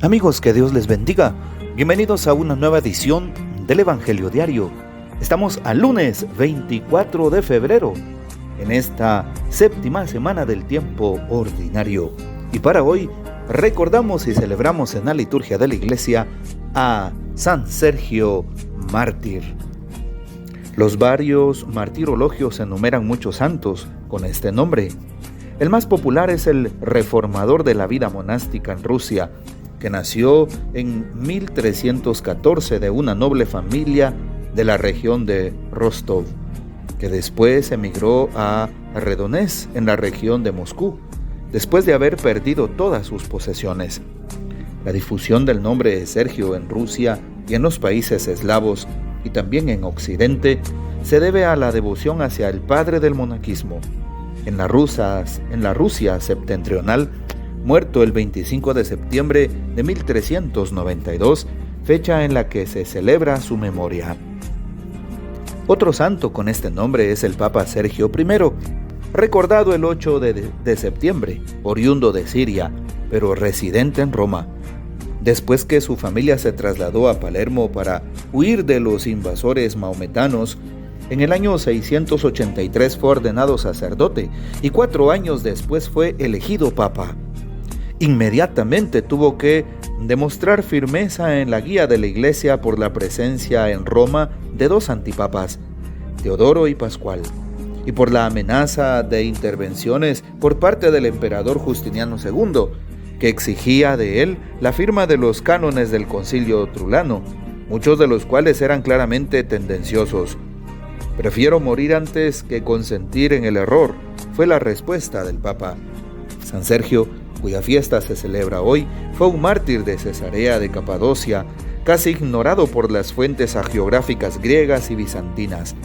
Amigos, que Dios les bendiga. Bienvenidos a una nueva edición del Evangelio Diario. Estamos al lunes 24 de febrero, en esta séptima semana del tiempo ordinario. Y para hoy recordamos y celebramos en la liturgia de la Iglesia a San Sergio Mártir. Los varios martirologios enumeran muchos santos con este nombre. El más popular es el reformador de la vida monástica en Rusia, que nació en 1314 de una noble familia de la región de Rostov, que después emigró a Redonez, en la región de Moscú, después de haber perdido todas sus posesiones. La difusión del nombre de Sergio en Rusia y en los países eslavos y también en Occidente se debe a la devoción hacia el padre del monaquismo. En la Rusia septentrional, muerto el 25 de septiembre de 1392, fecha en la que se celebra su memoria. Otro santo con este nombre es el Papa Sergio I, recordado el 8 de septiembre, oriundo de Siria, pero residente en Roma. Después que su familia se trasladó a Palermo para huir de los invasores maometanos, en el año 683 fue ordenado sacerdote y 4 años después fue elegido papa. Inmediatamente tuvo que demostrar firmeza en la guía de la Iglesia por la presencia en Roma de 2 antipapas, Teodoro y Pascual, y por la amenaza de intervenciones por parte del emperador Justiniano II, que exigía de él la firma de los cánones del Concilio Trulano, muchos de los cuales eran claramente tendenciosos. «Prefiero morir antes que consentir en el error», fue la respuesta del Papa. San Sergio, cuya fiesta se celebra hoy, fue un mártir de Cesarea de Capadocia, casi ignorado por las fuentes hagiográficas griegas y bizantinas.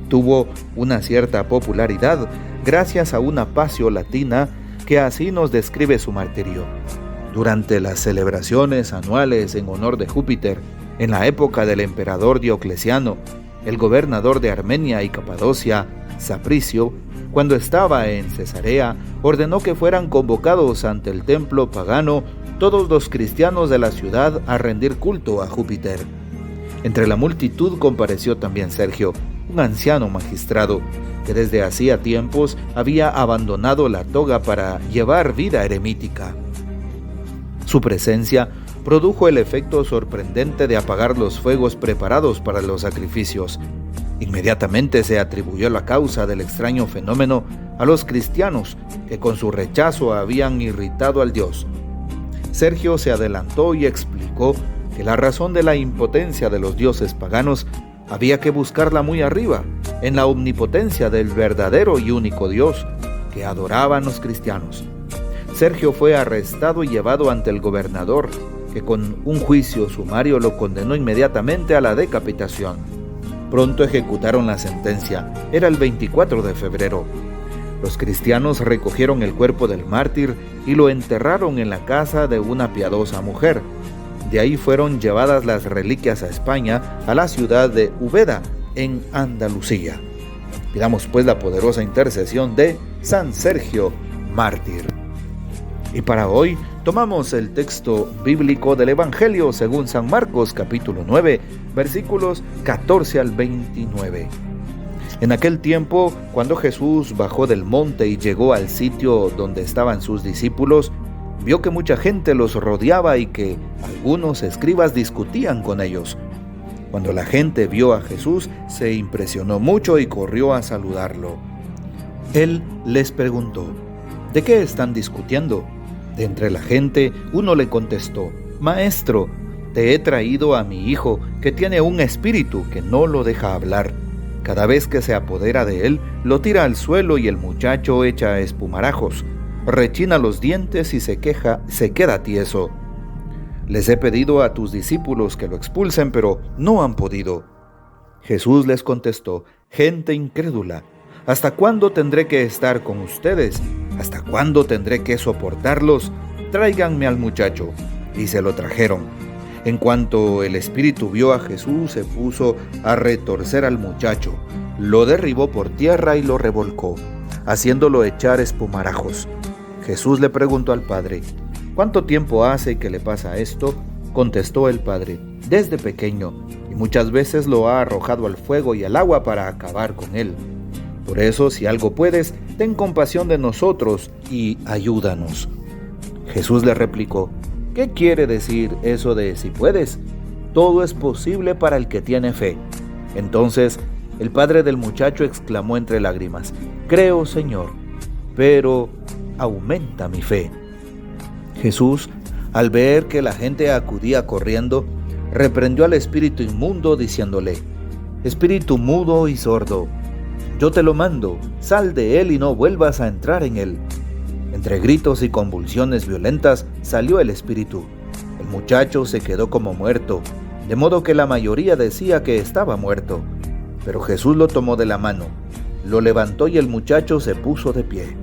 Tuvo una cierta popularidad gracias a una pasio latina que así nos describe su martirio. Durante las celebraciones anuales en honor de Júpiter, en la época del emperador Diocleciano, el gobernador de Armenia y Capadocia, Sapricio, cuando estaba en Cesarea, ordenó que fueran convocados ante el templo pagano todos los cristianos de la ciudad a rendir culto a Júpiter. Entre la multitud compareció también Sergio, un anciano magistrado, que desde hacía tiempos había abandonado la toga para llevar vida eremítica. Su presencia produjo el efecto sorprendente de apagar los fuegos preparados para los sacrificios. Inmediatamente se atribuyó la causa del extraño fenómeno a los cristianos, que con su rechazo habían irritado al Dios. Sergio se adelantó y explicó que la razón de la impotencia de los dioses paganos había que buscarla muy arriba, en la omnipotencia del verdadero y único Dios, que adoraban los cristianos. Sergio fue arrestado y llevado ante el gobernador, que con un juicio sumario lo condenó inmediatamente a la decapitación. Pronto ejecutaron la sentencia. Era el 24 de febrero. Los cristianos recogieron el cuerpo del mártir y lo enterraron en la casa de una piadosa mujer. De ahí fueron llevadas las reliquias a España, a la ciudad de Úbeda, en Andalucía. Pidamos pues la poderosa intercesión de San Sergio Mártir. Y para hoy tomamos el texto bíblico del Evangelio según San Marcos, capítulo 9, versículos 14 al 29. En aquel tiempo, cuando Jesús bajó del monte y llegó al sitio donde estaban sus discípulos, vio que mucha gente los rodeaba y que algunos escribas discutían con ellos. Cuando la gente vio a Jesús, se impresionó mucho y corrió a saludarlo. Él les preguntó: ¿de qué están discutiendo? De entre la gente, uno le contestó: Maestro, te he traído a mi hijo, que tiene un espíritu que no lo deja hablar. Cada vez que se apodera de él, lo tira al suelo y el muchacho echa espumarajos, rechina los dientes y se queda tieso. Les he pedido a tus discípulos que lo expulsen, pero no han podido. Jesús les contestó: Gente incrédula, ¿hasta cuándo tendré que estar con ustedes? ¿Hasta cuándo tendré que soportarlos? Tráiganme al muchacho. Y se lo trajeron. En cuanto el espíritu vio a Jesús, se puso a retorcer al muchacho, lo derribó por tierra y lo revolcó, haciéndolo echar espumarajos. Jesús le preguntó al padre: ¿Cuánto tiempo hace que le pasa esto?, contestó el padre. Desde pequeño, y muchas veces lo ha arrojado al fuego y al agua para acabar con él. Por eso, si algo puedes, ten compasión de nosotros y ayúdanos. Jesús le replicó: ¿qué quiere decir eso de si puedes? Todo es posible para el que tiene fe. Entonces, el padre del muchacho exclamó entre lágrimas: creo, Señor, pero aumenta mi fe. Jesús, al ver que la gente acudía corriendo, reprendió al espíritu inmundo diciéndole: espíritu mudo y sordo, yo te lo mando, sal de él y no vuelvas a entrar en él. Entre gritos y convulsiones violentas salió el espíritu. El muchacho se quedó como muerto, de modo que la mayoría decía que estaba muerto. Pero Jesús lo tomó de la mano, lo levantó y el muchacho se puso de pie.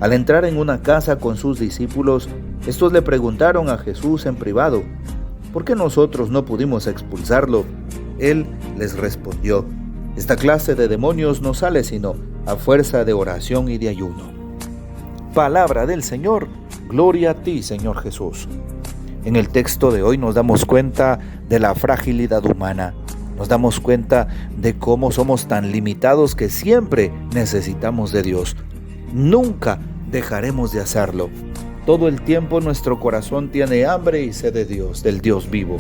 Al entrar en una casa con sus discípulos, estos le preguntaron a Jesús en privado: ¿por qué nosotros no pudimos expulsarlo? Él les respondió: esta clase de demonios no sale sino a fuerza de oración y de ayuno. Palabra del Señor, gloria a ti, Señor Jesús. En el texto de hoy nos damos cuenta de la fragilidad humana. Nos damos cuenta de cómo somos tan limitados que siempre necesitamos de Dios. Nunca dejaremos de hacerlo. Todo el tiempo nuestro corazón tiene hambre y sed de Dios, del Dios vivo.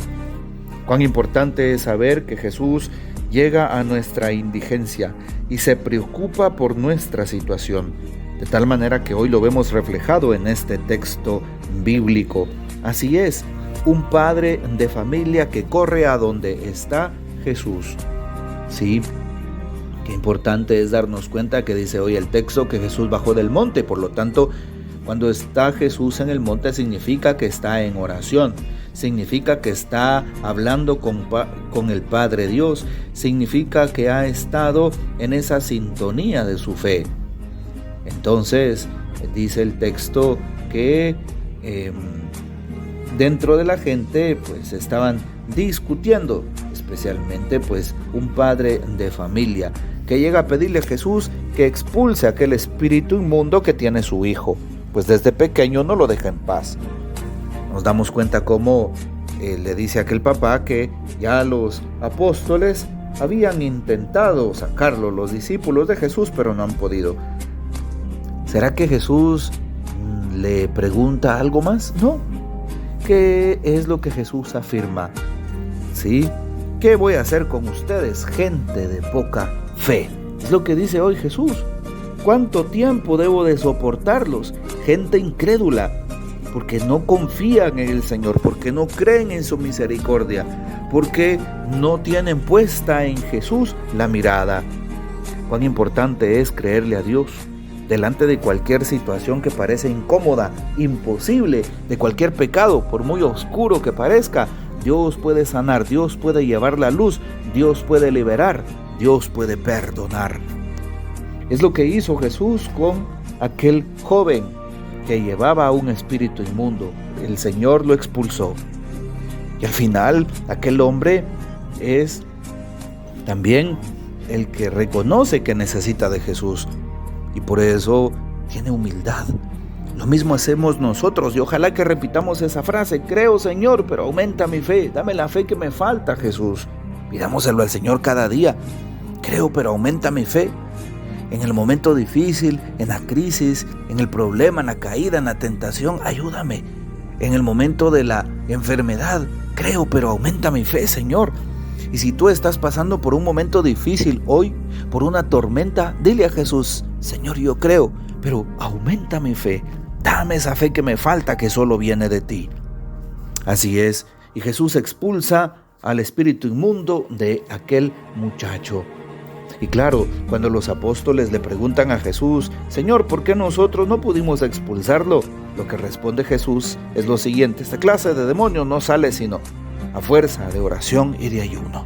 Cuán importante es saber que Jesús llega a nuestra indigencia y se preocupa por nuestra situación, de tal manera que hoy lo vemos reflejado en este texto bíblico. Así es, un padre de familia que corre a donde está Jesús. Sí, qué importante es darnos cuenta que dice hoy el texto que Jesús bajó del monte. Por lo tanto, cuando está Jesús en el monte significa que está en oración, significa que está hablando con el Padre Dios, significa que ha estado en esa sintonía de su fe. Entonces, dice el texto que dentro de la gente pues estaban discutiendo, especialmente pues un padre de familia que llega a pedirle a Jesús que expulse aquel espíritu inmundo que tiene su hijo, pues desde pequeño no lo deja en paz. Nos damos cuenta cómo le dice a aquel papá que ya los apóstoles habían intentado sacarlo, los discípulos de Jesús, pero no han podido. ¿Será que Jesús le pregunta algo más? No. ¿Qué es lo que Jesús afirma? ¿Sí? ¿Qué voy a hacer con ustedes, gente de poca fe? Es lo que dice hoy Jesús. ¿Cuánto tiempo debo de soportarlos? Gente incrédula, porque no confían en el Señor, porque no creen en su misericordia, porque no tienen puesta en Jesús la mirada. Cuán importante es creerle a Dios delante de cualquier situación que parece incómoda, imposible, de cualquier pecado, por muy oscuro que parezca. Dios puede sanar, Dios puede llevar la luz, Dios puede liberar, Dios puede perdonar. Es lo que hizo Jesús con aquel joven que llevaba un espíritu inmundo. El Señor lo expulsó. Y al final, aquel hombre es también el que reconoce que necesita de Jesús. Y por eso tiene humildad. Lo mismo hacemos nosotros y ojalá que repitamos esa frase: creo, Señor, pero aumenta mi fe. Dame la fe que me falta, Jesús. Pidámoselo al Señor cada día. Creo, pero aumenta mi fe. En el momento difícil, en la crisis, en el problema, en la caída, en la tentación, ayúdame. En el momento de la enfermedad, creo, pero aumenta mi fe, Señor. Y si tú estás pasando por un momento difícil hoy, por una tormenta, dile a Jesús: Señor, yo creo, pero aumenta mi fe. Dame esa fe que me falta, que solo viene de ti. Así es, y Jesús expulsa al espíritu inmundo de aquel muchacho. Y claro, cuando los apóstoles le preguntan a Jesús: Señor, ¿por qué nosotros no pudimos expulsarlo? Lo que responde Jesús es lo siguiente: esta clase de demonios no sale sino a fuerza de oración y de ayuno.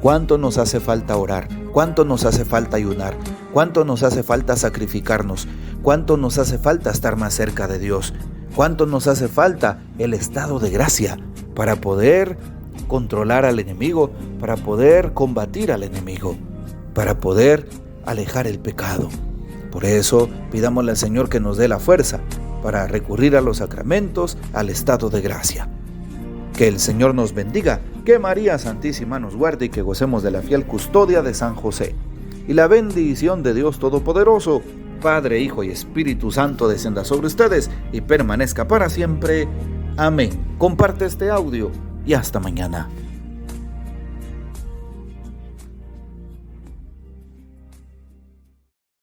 ¿Cuánto nos hace falta orar? ¿Cuánto nos hace falta ayunar? ¿Cuánto nos hace falta sacrificarnos? ¿Cuánto nos hace falta estar más cerca de Dios? ¿Cuánto nos hace falta el estado de gracia para poder controlar al enemigo, para poder combatir al enemigo, para poder alejar el pecado? Por eso pidámosle al Señor que nos dé la fuerza para recurrir a los sacramentos, al estado de gracia. Que el Señor nos bendiga, que María Santísima nos guarde y que gocemos de la fiel custodia de San José. Y la bendición de Dios Todopoderoso, Padre, Hijo y Espíritu Santo, descienda sobre ustedes y permanezca para siempre. Amén. Comparte este audio y hasta mañana.